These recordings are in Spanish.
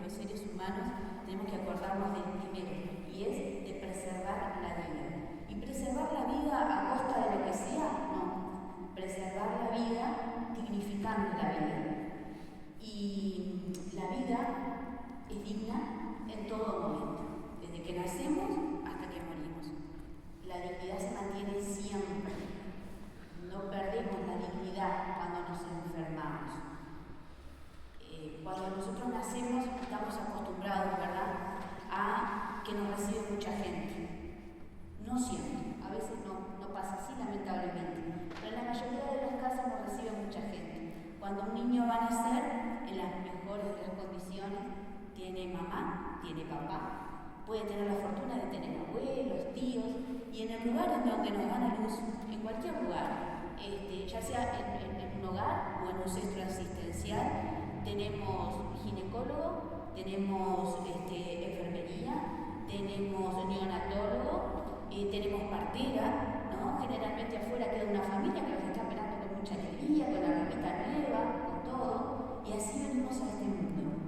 los seres humanos tenemos que acordarnos del primero, y es de preservar la vida. ¿Y preservar la vida a costa de lo que sea? No. Preservar la vida dignificando la vida. Y la vida es digna en todo momento, desde que nacemos hasta que morimos. La dignidad se mantiene siempre. No perdemos la dignidad cuando nos enfermamos. Cuando nosotros nacemos estamos acostumbrados, ¿verdad?, a que nos recibe mucha gente. No siempre, a veces no pasa así, lamentablemente, pero en la mayoría de los casos nos recibe mucha gente. Cuando un niño va a nacer, en las mejores de las condiciones, tiene mamá, tiene papá, puede tener la fortuna de tener abuelos, tíos, y en el lugar en donde nos dan a luz, en cualquier lugar, ya sea en un hogar o en un centro asistencial, tenemos ginecólogo, tenemos enfermería, tenemos neonatólogo, tenemos partera, ¿no? Generalmente afuera queda una familia que nos está esperando con mucha alegría, con la ropita nueva, con todo, y así venimos a este mundo.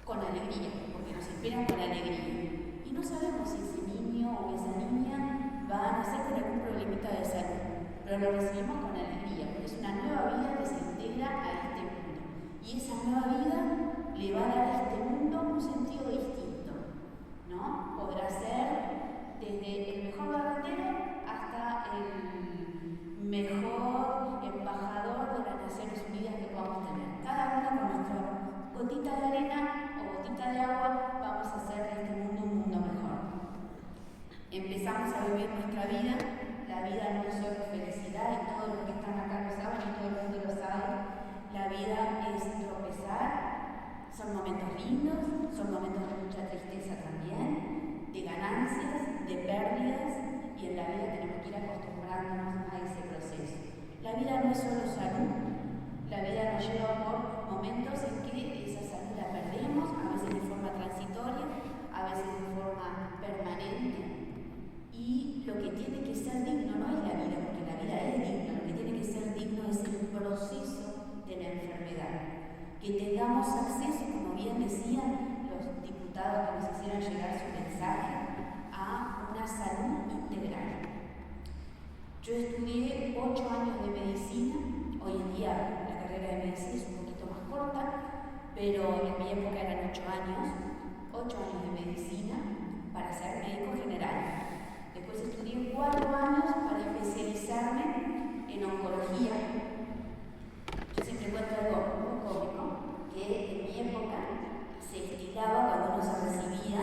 Con alegría, porque nos esperan con alegría. Y no sabemos si ese niño o esa niña va a nacer con algún problemita de salud, pero lo recibimos con alegría, porque es una nueva vida que se integra a este mundo. Y esa nueva vida le va a dar a este mundo un sentido distinto, ¿no? Podrá ser desde el mejor barrendero hasta el mejor embajador de las Naciones Unidas que podamos tener. Cada uno con nuestra gotita de arena o gotita de agua vamos a hacer de este mundo un mundo mejor. Empezamos a vivir nuestra vida. La vida no es solo felicidad, y todos los que están acá lo saben y todo el mundo lo sabe. La vida es tropezar, son momentos lindos, son momentos de mucha tristeza también, de ganancias, de pérdidas, y en la vida tenemos que ir acostumbrándonos a ese proceso. La vida no es solo salud, la vida nos lleva por momentos en que esa salud la perdemos, a veces de forma transitoria, a veces de forma permanente, y lo que tiene que ser digno no es la vida, porque la vida es digna, lo que tiene que ser digno es el proceso de la enfermedad, que tengamos acceso, como bien decían los diputados que nos hicieron llegar su mensaje, a una salud integral. Yo estudié 8 años de medicina. Hoy en día la carrera de medicina es un poquito más corta, pero en mi época eran 8 años, 8 años de medicina para ser médico general. Después estudié 4 años para especializarme en oncología. Yo siempre cuento algo muy cómico, que en mi época se estilaba cuando uno se recibía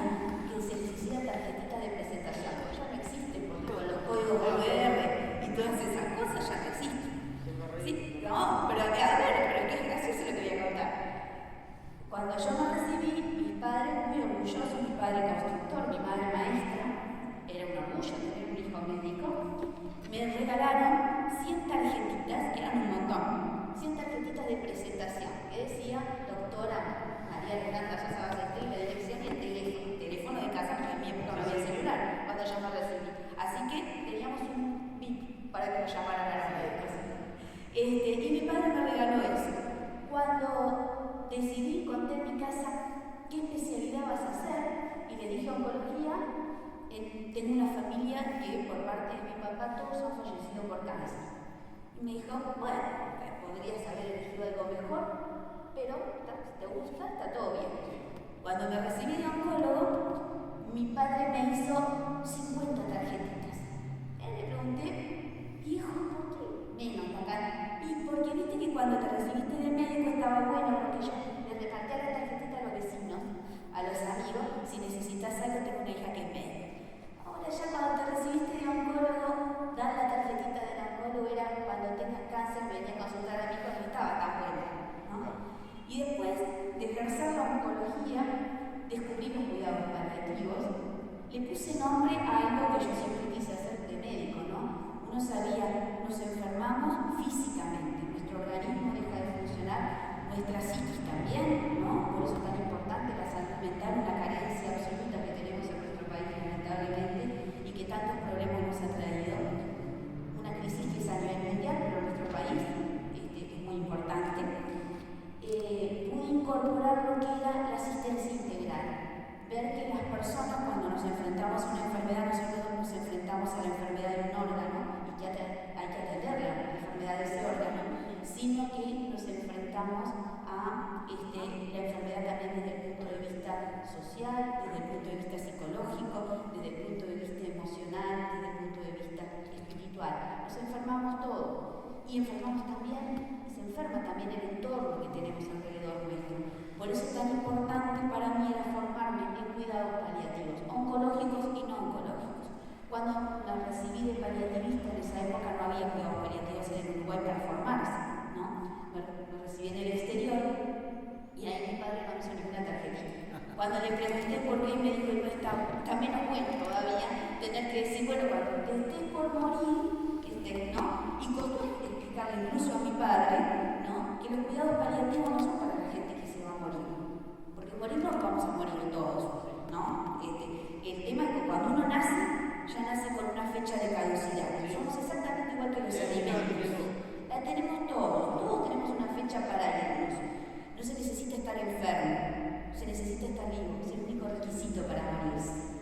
que se les hiciera tarjetitas de presentación. Ya no existen, porque con los códigos QR y todas esas cosas ya no existen. ¿Sí? No, pero a ver, pero qué gracioso lo que voy a contar. Cuando yo me recibí, mis padres muy orgullosos, mi padre constructor, mi madre maestra, era un orgullo tener un hijo médico, me regalaron 100 tarjetitas, que eran un montón. 100 tarjetitas de presentación que decía doctora María Renata Sosa Ballester, la dirección y el teléfono de casa, porque en mi época no había celular cuando yo me recibí. Así que teníamos un bip para que nos llamaran a las médicas. Y mi padre me regaló eso. Cuando decidí, conté en mi casa qué especialidad vas a hacer, y le dije oncología, tengo una familia que por parte de mi papá todos han fallecido por cáncer. Y me dijo, bueno, podrías haber elegido algo mejor, pero si te gusta, está todo bien. Cuando me recibí de oncólogo, mi padre me hizo 50 tarjetitas. Le pregunté, viejo, ¿por qué menos acá? Y porque viste que cuando te recibiste de médico estaba bueno, porque yo le repartía la tarjetita a los vecinos, a los amigos, si necesitas algo, tengo una hija que es médica. Ahora ya cuando te recibiste de oncólogo, dar la tarjetita del oncólogo era cuando tengas cáncer, venía a consultar a mi hijo, no estaba tan bueno, ¿no? Y después de ejercer la oncología, descubrí los cuidados paliativos, le puse nombre a algo que yo siempre quise hacer de médico, ¿no? Uno sabía, nos enfermamos físicamente, nuestro organismo deja de funcionar, nuestra psiquis también, ¿no? Por eso es tan importante la salud mental, una carencia absoluta que tenemos en nuestro país, lamentablemente, y que tantos problemas nos ha traído. Una crisis que es a nivel mundial, pero en nuestro país es muy importante. Pude incorporar lo que era enfrentamos a la enfermedad también desde el punto de vista social, desde el punto de vista psicológico, desde el punto de vista emocional, desde el punto de vista espiritual. Nos enfermamos todos y enfermamos también, se enferma también el entorno que tenemos alrededor nuestro. Por eso es tan importante para mí era formarme en cuidados paliativos, oncológicos y no oncológicos. Cuando me recibí de paliativista, en esa época no había cuidados paliativos en Uruguay para formarse, ¿no? Me recibí en el exterior y ahí mi padre no me hizo ninguna tarjetita. Cuando le pregunté por qué, me dijo, no está menos bueno todavía tener que decir, bueno, cuando te estés por morir, ¿no? Y costó explicarle incluso a mi padre, ¿no? Que los cuidados paliativos no son para la gente que se va a morir, porque morir no vamos a morir todos, ¿no? El tema es que cuando uno nace, ya nace con una fecha de caducidad. Somos exactamente igual que los alimentos. La tenemos todos tenemos una fecha para irnos. No se necesita estar enfermo, se necesita estar vivo, es el único requisito para morirse.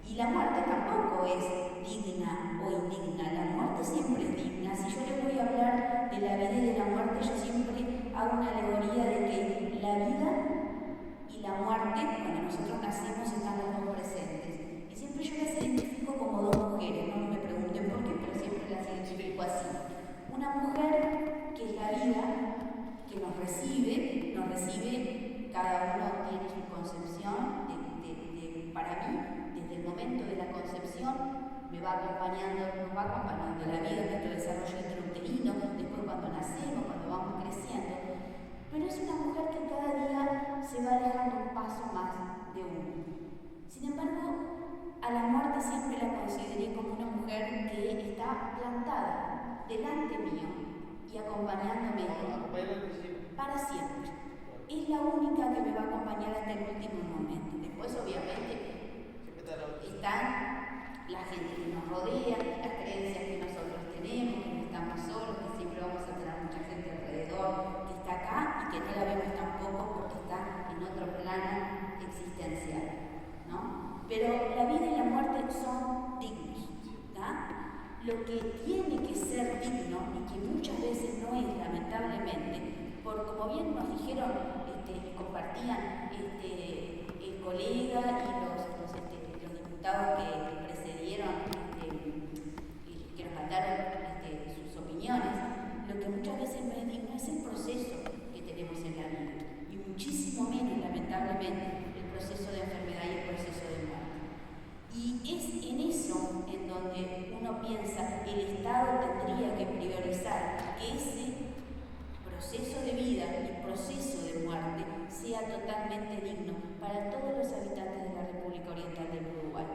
Y la muerte tampoco es digna o indigna, la muerte siempre es digna. Si yo les voy a hablar de la vida y de la muerte, yo siempre hago una alegoría de que la vida y la muerte, cuando nosotros nacemos, están los dos presentes. Y siempre yo las identifico como dos mujeres, no me pregunten por qué, pero siempre las identifico así. Una mujer que es la vida, que nos recibe, cada uno tiene su concepción, para mí, desde el momento de la concepción, nos va acompañando la vida, nuestro desarrollo intrauterino, después cuando nacemos, cuando vamos creciendo. Pero es una mujer que cada día se va alejando un paso más de uno. Sin embargo, a la muerte siempre la consideré como una mujer que está plantada delante mío y acompañándome para siempre. Es la única que me va a acompañar hasta el último momento. Después, obviamente, están la gente que nos rodea, las creencias que nosotros tenemos, que no estamos solos, que siempre vamos a tener mucha gente alrededor, que está acá y que no la vemos tampoco porque está en otro plano existencial, ¿no? Pero la vida y la muerte son dignos, ¿no? Lo que tiene que ser digno y que muchas veces no es, lamentablemente, por como bien nos dijeron y compartían el colega y los diputados que precedieron, que nos mandaron sus opiniones, lo que muchas veces no es digno es el proceso que tenemos en la vida, y muchísimo menos, lamentablemente, el proceso de enfermedad y el proceso de muerte. Y es en eso en donde uno piensa el Estado tendría que priorizar que ese proceso de vida y proceso de muerte sea totalmente digno para todos los habitantes de la República Oriental del Uruguay.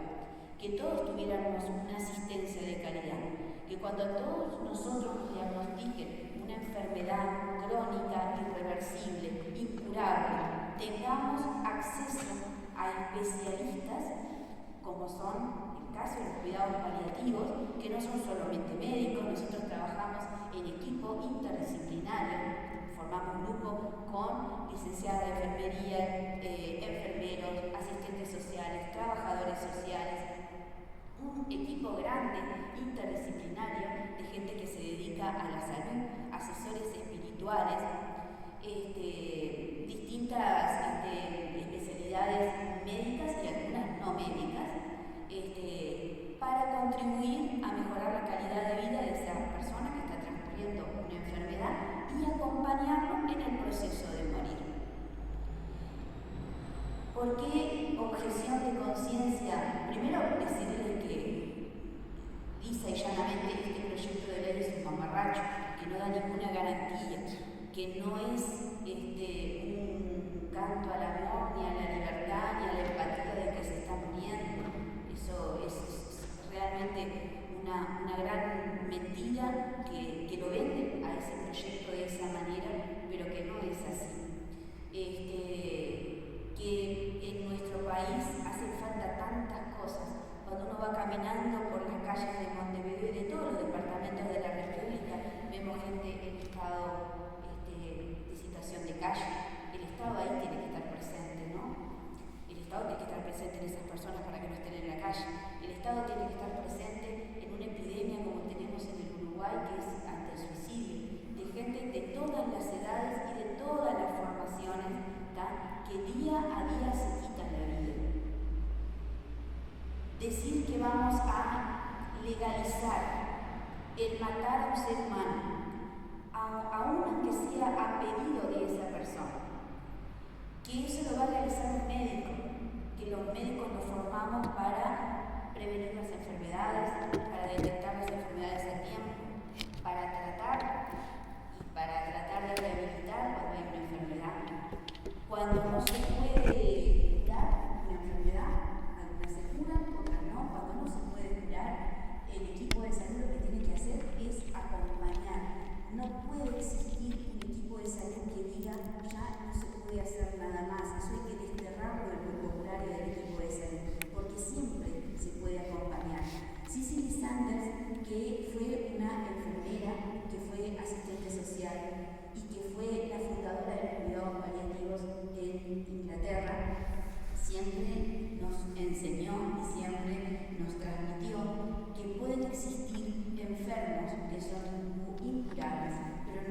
Que todos tuviéramos una asistencia de calidad, que cuando a todos nosotros nos diagnostiquen una enfermedad crónica, irreversible, incurable, tengamos acceso a especialistas como son el caso de los cuidados paliativos, que no son solamente médicos. Nosotros trabajamos en equipo interdisciplinario, formamos grupo con licenciados de enfermería, enfermeros, asistentes sociales, trabajadores sociales, un equipo grande interdisciplinario de gente que se dedica a la salud, asesores espirituales, distintas especialidades médicas y algunas no médicas, para contribuir a mejorar la calidad de vida de esa persona que está transcurriendo una enfermedad y acompañarlo en el proceso de morir. ¿Por qué objeción de conciencia? Primero, decirles que lisa y llanamente este proyecto de ley es un mamarracho, que no da ninguna garantía, que no es un canto al amor, ni a la libertad, ni a la empatía de que se está muriendo. Eso es realmente una gran mentira que lo venden a ese proyecto de esa manera, pero que no es así. Que en nuestro país hacen falta tantas cosas. Cuando uno va caminando por las calles de Montevideo y de todos los departamentos de la República, vemos gente en estado de situación de calle. El Estado ahí tiene que estar presente, ¿no? El Estado tiene que estar presente en esas personas para que no estén en la calle. El Estado tiene que estar presente en una epidemia como tenemos en el Uruguay, que es ante el suicidio, de gente de todas las edades y de todas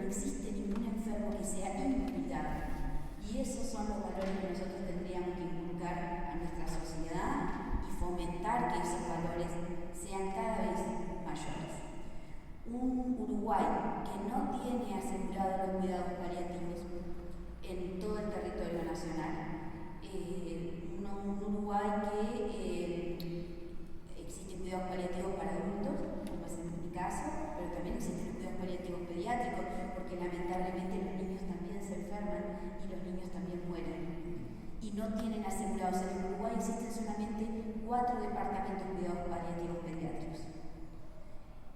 existe ningún enfermo que sea incuidable. Y esos son los valores que nosotros tendríamos que inculcar a nuestra sociedad y fomentar que esos valores sean cada vez mayores. Un Uruguay que no tiene asegurados los cuidados paliativos en todo el territorio nacional, un Uruguay que existen cuidados paliativos para adultos, como es en mi caso, pero también existen cuidados paliativos pediátricos, porque lamentablemente los niños también se enferman y los niños también mueren. Y no tienen asegurados. En Uruguay existen solamente 4 departamentos de cuidados paliativos pediátricos.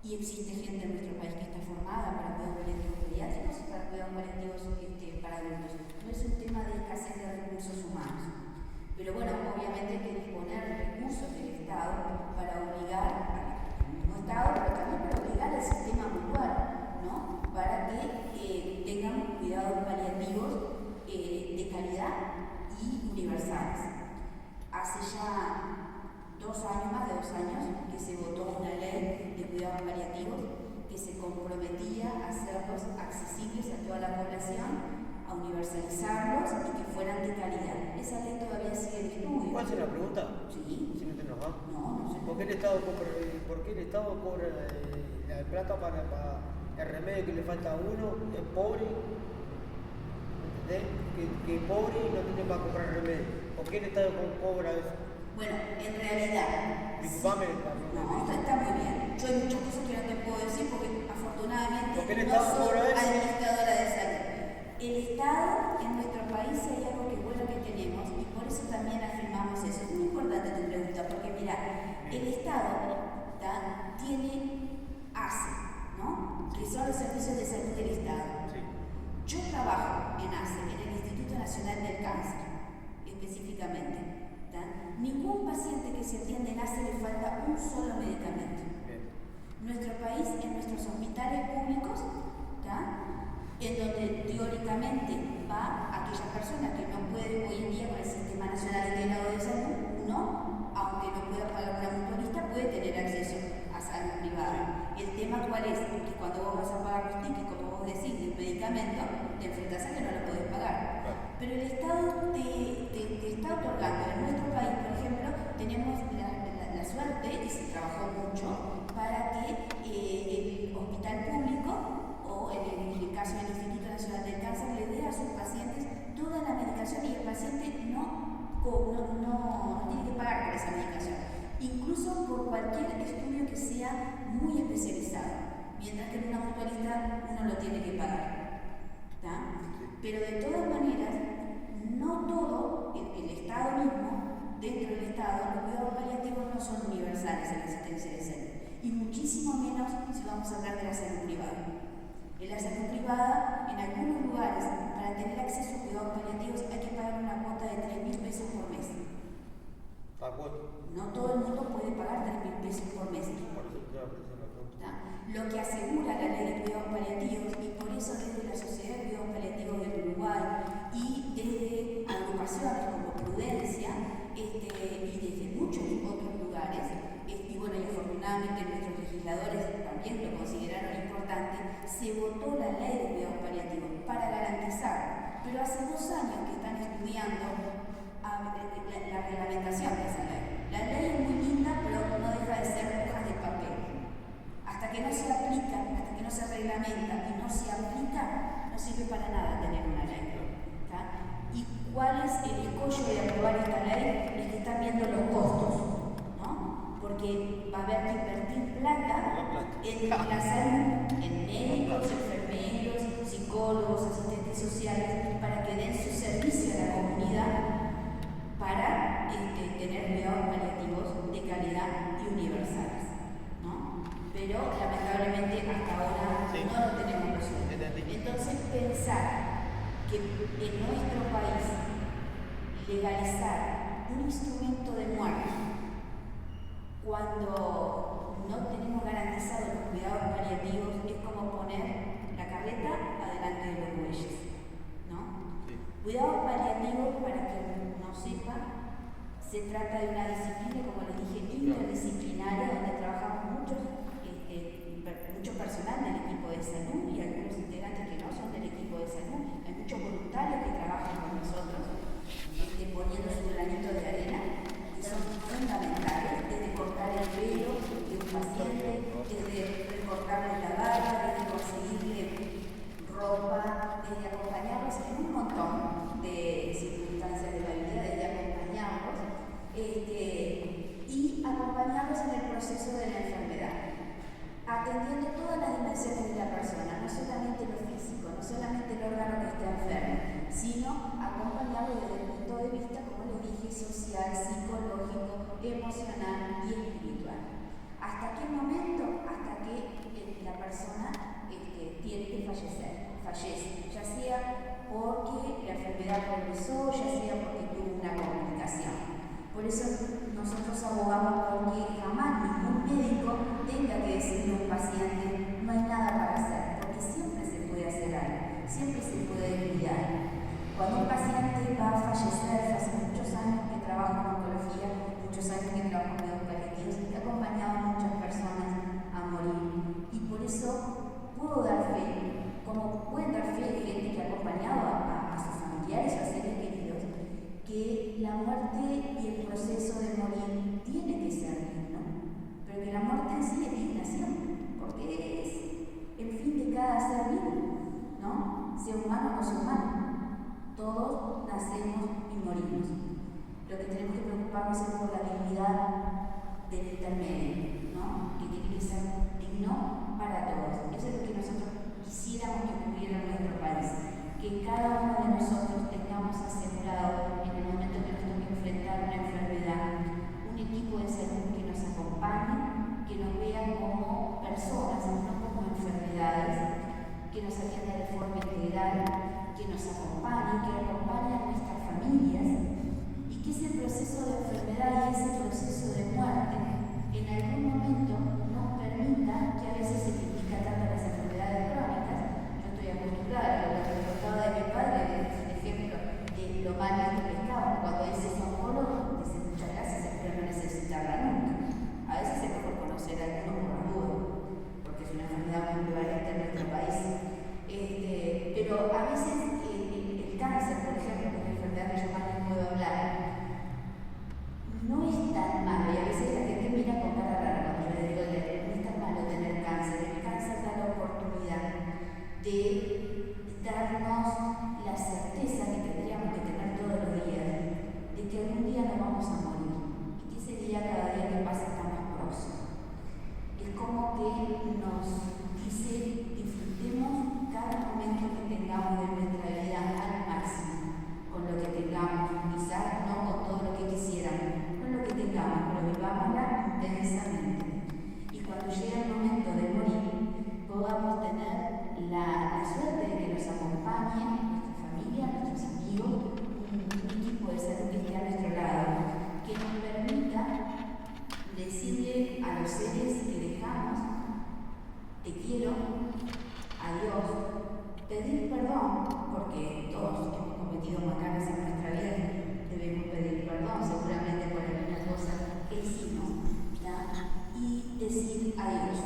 Y existe gente en nuestro país que está formada para cuidados paliativos pediátricos y para cuidados paliativos para adultos. No es un tema de escasez de recursos humanos. Pero bueno, obviamente hay que disponer de recursos del Estado para obligar al mismo Estado, pero también para obligar al sistema mutual, ¿no? Para que tengan cuidados paliativos de calidad y universales. Hace ya 2 años, más de 2 años, que se votó una ley de cuidados paliativos que se comprometía a hacerlos accesibles a toda la población, a universalizarlos y que fueran de calidad. Esa ley todavía sigue en estudio. ¿Puedo hacer una pregunta? Sí. ¿Si no te enojas? No sé. ¿Por qué el Estado cobra la plata para el remedio que le falta a uno? Es pobre, ¿entendés? Que es pobre y no tiene para comprar remedio. ¿Por qué el Estado cobra eso? Bueno, en realidad... Disculpame. No, está muy bien. Yo hay muchas cosas que no te puedo decir porque afortunadamente no soy cobra eso? administradora de salud. El Estado en nuestro país hay algo que bueno que tenemos y por eso también afirmamos eso. Es muy importante tu pregunta porque mira, el Estado tiene ACE, ¿no? Que son los servicios de salud del Estado. Sí. Yo trabajo en ACE, en el Instituto Nacional del Cáncer, específicamente. Ningún paciente que se atiende en ACE le falta un solo medicamento. Nuestro país, en nuestros hospitales públicos, en donde teóricamente va aquella persona que no puede hoy en día con el Sistema Nacional Integrado de Salud, uno, aunque no pueda pagar una mutualista, puede tener acceso a salud privada. El tema cuál es, que cuando vos vas a pagar los tickets, como vos decís, del medicamento, te enfrentas a que no lo podés pagar. Pero el Estado te está otorgando. En nuestro país, por ejemplo, tenemos la suerte, y se trabajó mucho, para que el hospital público o en el caso del Instituto Nacional del Cáncer le dé a sus pacientes toda la medicación y el paciente no tiene que pagar por esa medicación, incluso por cualquier estudio que sea muy especializado, mientras que en una mutualista uno lo tiene que pagar. Pero de todas maneras, no todo, el Estado mismo, dentro del Estado, los cuidados paliativos no son universales en la asistencia de salud, y muchísimo menos si vamos a hablar de la salud privada. En la salud privada, en algunos lugares, para tener acceso a cuidados paliativos hay que pagar una cuota de 3.000 pesos por mes. No todo el mundo puede pagar 3.000 pesos por mes. Lo que asegura la ley de cuidados paliativos, y por eso desde la Sociedad de Cuidados Paliativos del Uruguay y desde agrupaciones como Prudencia y desde muchos otros lugares, y bueno, y afortunadamente nuestros legisladores también lo consideraron importante, se votó la ley de cuidados paliativos para garantizar, pero hace 2 años que están estudiando la reglamentación de esa ley. La ley es muy linda, pero no deja de ser hojas de papel. Hasta que no se aplica, hasta que no se reglamenta y no se aplica, no sirve para nada tener una ley. ¿Y cuál es el escollo de aprobar esta ley? Es que están viendo los costos, ¿no? Porque va a haber que invertir plata en la salud, en médicos, enfermeros, psicólogos, asistentes sociales, para que den su servicio a la comunidad para tener cuidados paliativos de calidad y universales, ¿no? Pero lamentablemente hasta ahora no lo tenemos resuelto. Entonces pensar que en nuestro país legalizar un instrumento de muerte cuando no tenemos garantizados los cuidados paliativos es como poner la carreta adelante de los bueyes, ¿no? Sí. Cuidados paliativos, para que no sepa, se trata de una disciplina, como les dije, interdisciplinaria, donde trabajamos mucho personal del equipo de salud y algunos integrantes que no el órgano que está enfermo, sino acompañarlo desde el punto de vista, como les dije, social, psicológico, emocional y espiritual. ¿Hasta qué momento? Hasta que la persona tiene que fallece, ya sea porque la enfermedad progresó, ya sea porque tuvo una complicación. Por eso nosotros abogamos porque jamás ningún médico tenga que decirle a un paciente no hay nada para hacer, porque siempre se puede hacer algo, siempre se puede cuidar. Cuando un paciente va a fallecer, hace muchos años que trabajo en oncología, muchos años que trabajo en cuidados paliativos, he acompañado a muchas personas a morir. Y por eso puedo dar fe, como pueden dar fe de gente que ha acompañado a sus familiares o a seres queridos, que la muerte y el proceso de morir tiene que ser digno, pero que la muerte en sí es dignación, porque es el fin de cada ser vivo, ¿no? Sea humano o no sea humano. Todos nacemos y morimos. Lo que tenemos que preocuparnos es por la dignidad del intermedio, ¿no? Que tiene que ser digno para todos. Eso es lo que nosotros quisiéramos que ocurriera en nuestro país, que cada uno de nosotros tengamos asegurado en el momento que nos toque enfrentar una enfermedad, un equipo de salud que nos acompañe, que nos vea como personas, no como enfermedades, que nos atienda de forma integral, que nos acompañe, que acompañe a nuestras familias, y que ese proceso de enfermedad y ese proceso de muerte en algún momento nos permita, que a veces se critica tanto las enfermedades crónicas. Yo estoy acostumbrada, lo que me contaba de mi padre, es un ejemplo de lo mal que pescaban. Cuando dices oncólogo, dice muchas gracias, espero no necesitarla nunca. A veces es mejor conocer a alguno por la duda, porque es una enfermedad muy prevalente en nuestro país. Pero a veces el cáncer, por ejemplo, que es una enfermedad que yo más no puedo hablar, no es tan malo, y a veces la gente mira con cara rara cuando yo le digo no es tan malo tener cáncer. El cáncer da la oportunidad de darnos la certeza que tendríamos que tener todos los días, de que algún día nos vamos a morir, y que ese día, cada día que pasa, está más próximo. Es como que nos dice, disfrutemos cada momento que tengamos de nuestra vida al máximo, con lo que tengamos, quizás no con todo lo que quisiéramos, con lo que tengamos, pero vivámosla intensamente. Y cuando llegue el momento de morir, podamos tener la suerte de que nos acompañe nuestra familia, nuestros amigos, un equipo de salud que esté a nuestro lado, que nos permita decirle a los seres que dejamos, te quiero, adiós, pedir perdón, porque todos hemos cometido macanas en nuestra vida, debemos pedir perdón seguramente por alguna cosa que hicimos, ¿ya? Y decir adiós.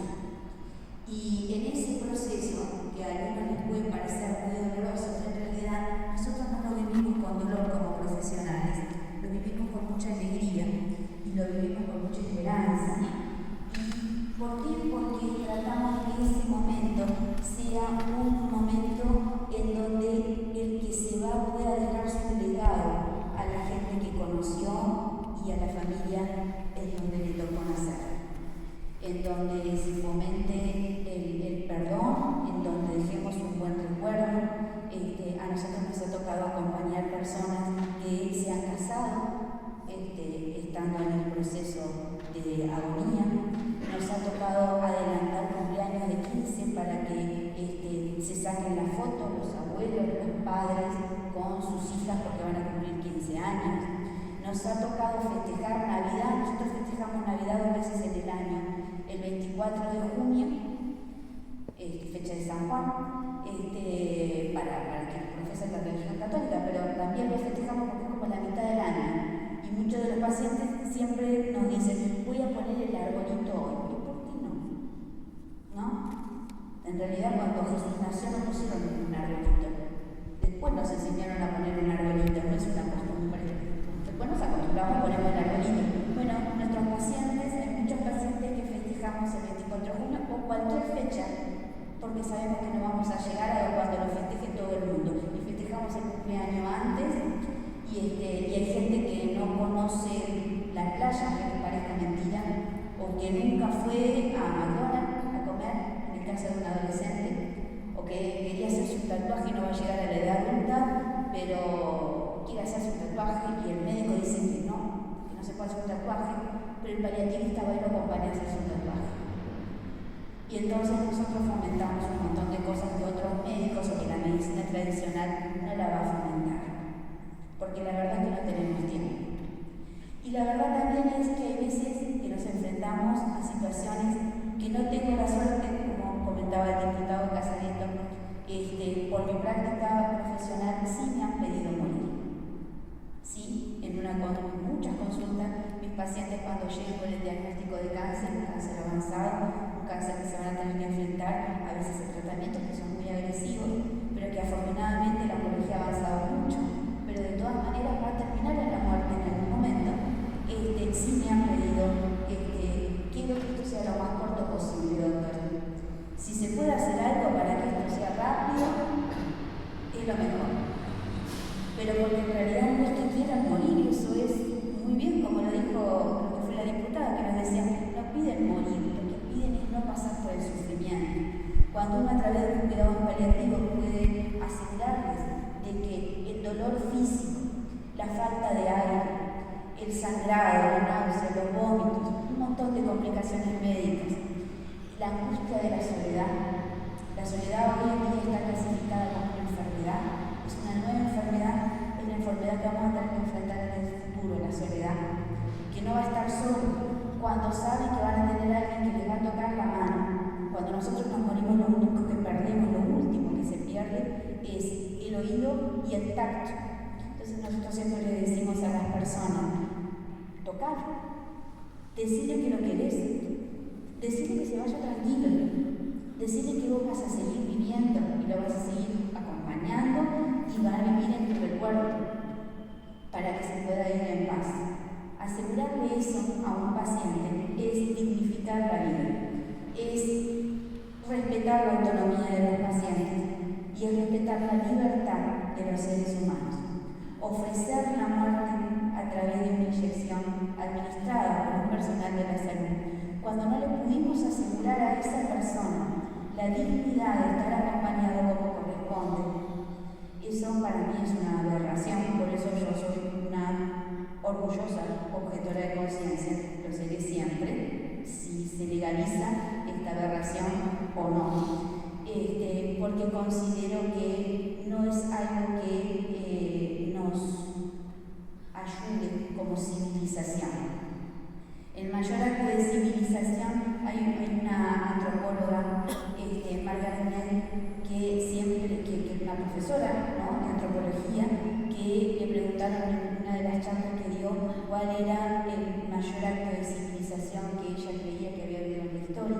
Y en ese proceso, que a algunos les puede parecer muy doloroso, en realidad nosotros no lo vivimos con dolor como profesionales, lo vivimos con mucha alegría y lo vivimos con mucha esperanza. ¿Por qué? Porque tratamos que ese momento sea un momento en donde el que se va pueda dejar su legado a la gente que conoció y a la familia en donde le tocó nacer, en donde se fomente el perdón, en donde dejemos un buen recuerdo. A nosotros nos ha tocado acompañar personas que se han casado estando en el proceso de agonía. Nos ha tocado adelantar cumpleaños de 15 para que se saquen las fotos los abuelos, los padres con sus hijas porque van a cumplir 15 años. Nos ha tocado festejar Navidad. Nosotros festejamos Navidad 2 veces en el año, el 24 de junio, fecha de San Juan, para quienes profesan la religión católica, pero también lo festejamos porque es como la mitad del año. Y muchos de los pacientes siempre nos dicen, voy a poner el arbolito hoy. ¿Y por qué no? ¿No? En realidad, cuando Jesús nació no pusieron un arbolito. Después nos enseñaron a poner un arbolito, no es una costumbre. Después nos acostumbramos a poner el arbolito. Bueno, nuestros pacientes, hay muchos pacientes que festejamos el 24 de junio o cualquier fecha, porque sabemos que no vamos a llegar a cuando lo festeje todo el mundo. Y festejamos el cumpleaños antes, y hay gente que no conoce la playa, aunque les parezca mentira, o que nunca fue a McDonald's a comer, en el caso de un adolescente, o que quería hacerse un tatuaje y no va a llegar pero quiere hacerse un tatuaje y el médico dice que no se puede hacer un tatuaje, pero el paliativista va y lo acompaña a hacerse un tatuaje. Y entonces nosotros fomentamos un montón de cosas que otros médicos o que la medicina tradicional no la va a fomentar, porque la verdad es que no tenemos tiempo. Y la verdad también es que hay veces que nos enfrentamos a situaciones que no tengo la suerte, como comentaba el diputado Casareto, por mi práctica profesional sí me han pedido morir. Sí, en muchas consultas, mis pacientes cuando llegan con el diagnóstico de cáncer, un cáncer avanzado, un cáncer que se van a tener que enfrentar a veces a tratamientos que son muy agresivos, pero que afortunadamente la oncología ha avanzado mucho, pero de todas maneras va a terminar en la muerte en algún momento. Sí me han pedido, quiero que esto sea lo más corto posible, doctor. Si se puede hacer algo para que esto sea rápido, es lo mejor. Pero porque en realidad no es que quieran morir, eso es muy bien, como lo dijo, creo que fue la diputada, que nos decía, no piden morir, lo que piden es no pasar por el sufrimiento. Cuando uno a través de los cuidados paliativos puede asegurarles de que el dolor físico, la falta de aire, el sangrado, la náusea, los vómitos, un montón de complicaciones médicas, la angustia de la soledad. La soledad hoy en día está clasificada como una enfermedad, es una nueva enfermedad, es la enfermedad que vamos a tener que enfrentar en el futuro, la soledad, que no va a estar solo cuando saben que van a tener a alguien que les va a tocar la mano. Cuando nosotros nos morimos, lo único que perdemos, lo último que se pierde es el oído y el tacto. Entonces nosotros siempre le decimos a las personas, tocar, decirle que lo querés, decirle que se vaya tranquilo, decirle que vos vas a seguir viviendo y lo vas a seguir acompañando y va a vivir en tu recuerdo para que se pueda ir en paz. Asegurarle eso a un paciente es dignificar la vida, es respetar la autonomía de los pacientes y es respetar la libertad de los seres humanos. Ofrecer la muerte a través de una inyección administrada por un personal de la salud, cuando no le pudimos asegurar a esa persona la dignidad de estar acompañado como corresponde, eso para mí es una aberración, por eso yo soy una orgullosa objetora de conciencia, lo seré siempre, si se legaliza esta aberración o no, porque considero que no es algo que nos ayude como civilización. El mayor acto de civilización, hay una antropóloga, Margaret Mead, que es una profesora, ¿no?, de antropología, que le preguntaron en una de las charlas que dio cuál era el mayor acto de civilización que ella creía que había habido en la historia.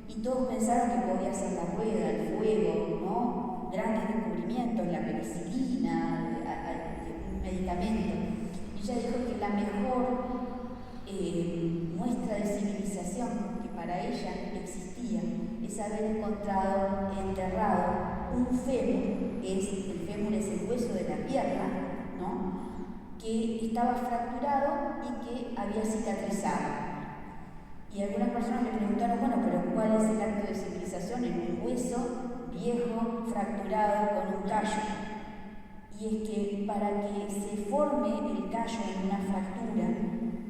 Y todos pensaron que podía ser la rueda, el fuego, ¿no?, grandes descubrimientos, la penicilina, un medicamento. Y ella dijo que la mejor muestra de civilización que para ella existía es haber encontrado enterrado un fémur, el fémur es el hueso de la pierna, ¿no?, que estaba fracturado y que había cicatrizado. Y algunas personas le preguntaron, bueno, pero ¿cuál es el acto de civilización en un hueso viejo, fracturado, con un callo? Y es que para que se forme el callo en una fractura,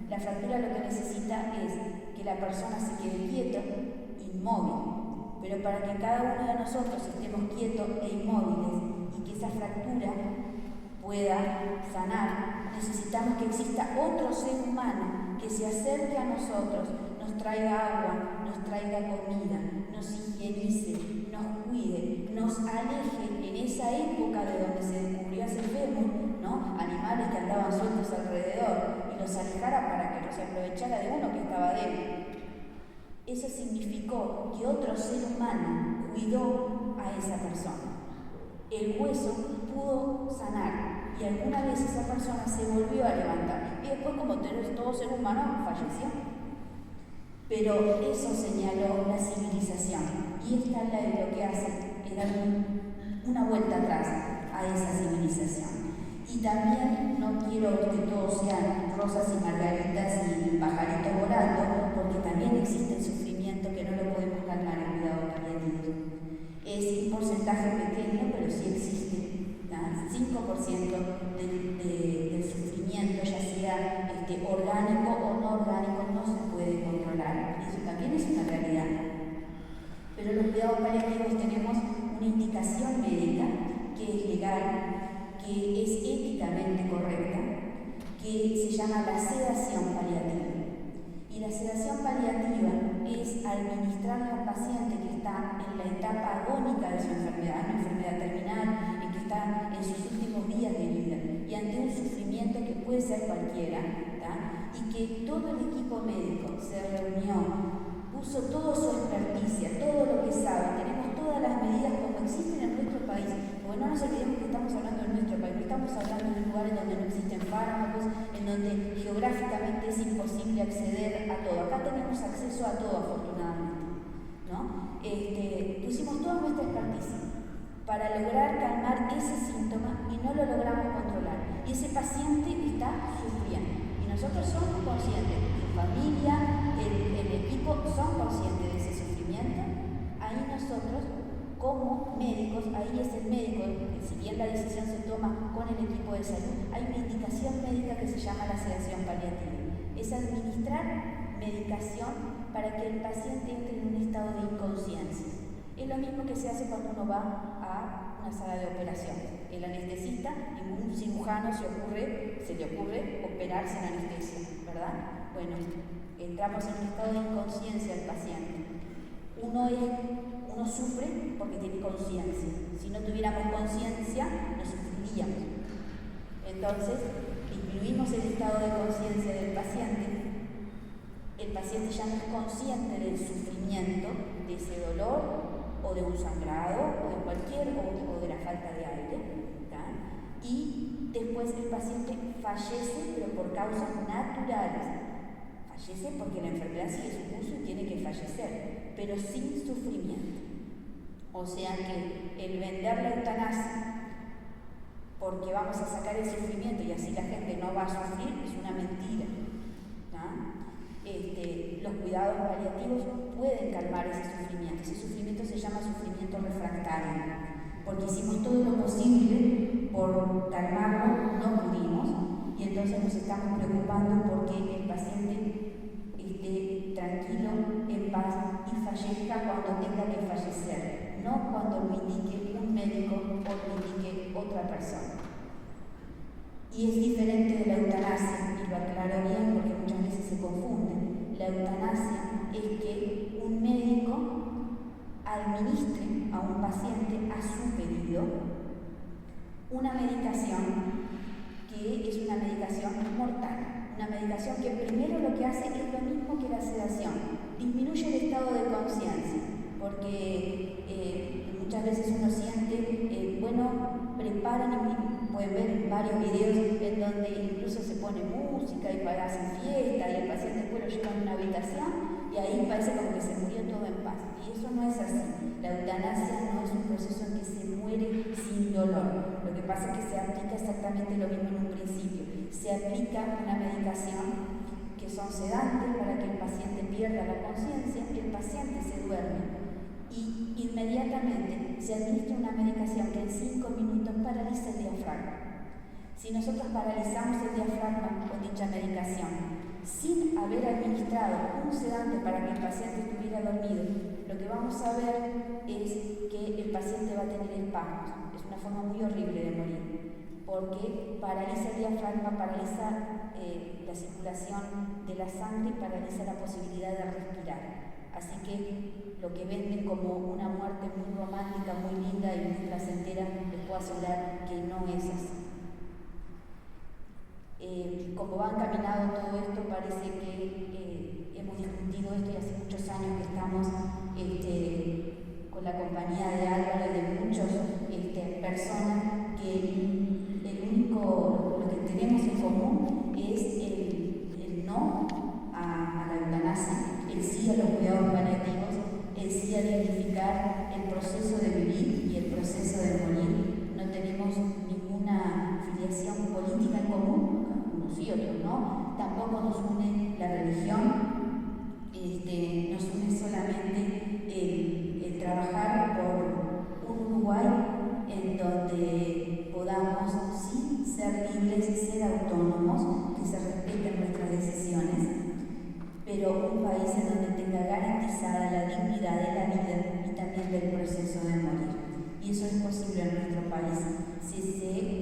la fractura lo que necesita es que la persona se quede quieta, inmóvil. Pero para que cada uno de nosotros estemos quietos e inmóviles y que esa fractura pueda sanar, necesitamos que exista otro ser humano que se acerque a nosotros, nos traiga agua, nos traiga comida, nos higienice, nos cuide, nos aleje en esa época de donde se descubrió ese fémur, ¿no?, animales que andaban sueltos alrededor, y los alejara para que no se aprovechara de uno que estaba débil. Eso significó que otro ser humano cuidó a esa persona. El hueso pudo sanar y alguna vez esa persona se volvió a levantar y después, como todo ser humano, falleció. Pero eso señaló la civilización y esta es lo que hace, es dar una vuelta atrás a esa civilización. Y también no quiero que todos sean rosas y margaritas y pajaritos volando, porque también existe el sufrimiento que no lo podemos calmar en cuidado paliativo. Es un porcentaje pequeño, pero sí existe 5% del sufrimiento, ya sea orgánico o no orgánico, no se puede controlar. Y eso también es una realidad. Pero los cuidados paliativos tenemos una indicación médica que es legal, que es éticamente correcta, que se llama la sedación paliativa. Y la sedación paliativa es administrarle a un paciente que está en la etapa agónica de su enfermedad, una enfermedad terminal, y que está en sus últimos días de vida, y ante un sufrimiento que puede ser cualquiera, y que todo el equipo médico se reunió, puso toda su experticia, todo lo que sabe, tenemos todas las medidas como existen en nuestro país, porque no nos olvidemos que estamos hablando de nuestro país, no estamos hablando de lugares donde no existen fármacos, en donde geográficamente es imposible acceder a todo. Acá tenemos acceso a todo, afortunadamente, ¿no? Pusimos toda nuestra experticia para lograr calmar ese síntoma y no lo logramos controlar. Y ese paciente está sufriendo. Y nosotros somos conscientes, su familia, el equipo son conscientes de ese sufrimiento. Ahí nosotros, como médicos, ahí es el médico, que si bien la decisión se toma con el equipo de salud, hay una indicación médica que se llama la sedación paliativa. Es administrar medicación para que el paciente entre en un estado de inconsciencia. Es lo mismo que se hace cuando uno va a una sala de operaciones. El anestesista, ningún cirujano se le ocurre operar sin anestesia, ¿verdad? Bueno, entramos en un estado de inconsciencia del paciente. Uno sufre porque tiene conciencia. Si no tuviéramos conciencia, no sufriríamos. Entonces, disminuimos el estado de conciencia del paciente. El paciente ya no es consciente del sufrimiento, de ese dolor, o de un sangrado, o de o de la falta de aire, y después el paciente fallece, pero por causas naturales. Fallece porque la enfermedad sigue su curso y tiene que fallecer, pero sin sufrimiento. O sea que el vender la eutanasia porque vamos a sacar el sufrimiento y así la gente no va a sufrir es una mentira. Los cuidados paliativos pueden calmar ese sufrimiento. Ese sufrimiento se llama sufrimiento refractario, porque hicimos todo lo posible por calmarlo, no pudimos, y entonces nos estamos preocupando porque el paciente esté tranquilo, en paz y fallezca cuando tenga que fallecer, no cuando lo indique un médico o lo indique otra persona. Y es diferente de la eutanasia, y lo aclaro bien porque muchas veces se confunde. La eutanasia es que un médico administre a un paciente a su pedido una medicación que es una medicación mortal, una medicación que primero lo que hace es lo mismo que la sedación, disminuye el estado de conciencia, porque muchas veces uno siente, preparen, pueden ver varios videos en donde incluso se pone música y hacen fiesta y el paciente después lo lleva a una habitación y ahí parece como que se murió todo en paz. Y eso no es así. La eutanasia no es un proceso en que se muere sin dolor. Lo que pasa es que se aplica exactamente lo mismo en un principio. Se aplica una medicación que son sedantes para que el paciente pierda la conciencia, el paciente se duerme y inmediatamente se administra una medicación que en 5 minutos paraliza el diafragma. Si nosotros paralizamos el diafragma con dicha medicación, sin haber administrado un sedante para que el paciente estuviera dormido, lo que vamos a ver es que el paciente va a tener espasmos. Es una forma muy horrible de morir, porque paraliza el diafragma, paraliza la circulación de la sangre y paraliza la posibilidad de respirar. Así que lo que venden como una muerte muy romántica, muy linda y muy placentera, les puedo asegurar que no es así. Como va encaminado todo esto, parece que hemos discutido esto y hace muchos años que estamos con la compañía de Álvaro y de muchas personas que lo que tenemos en común es el no a la eutanasia, el sí a los cuidados paliativos, el sí a dignificar el proceso de vivir y el proceso de morir. No tenemos ninguna filiación política en común, unos y otros, ¿no? Tampoco nos une la religión, nos une solamente el trabajar por un Uruguay en donde podamos CC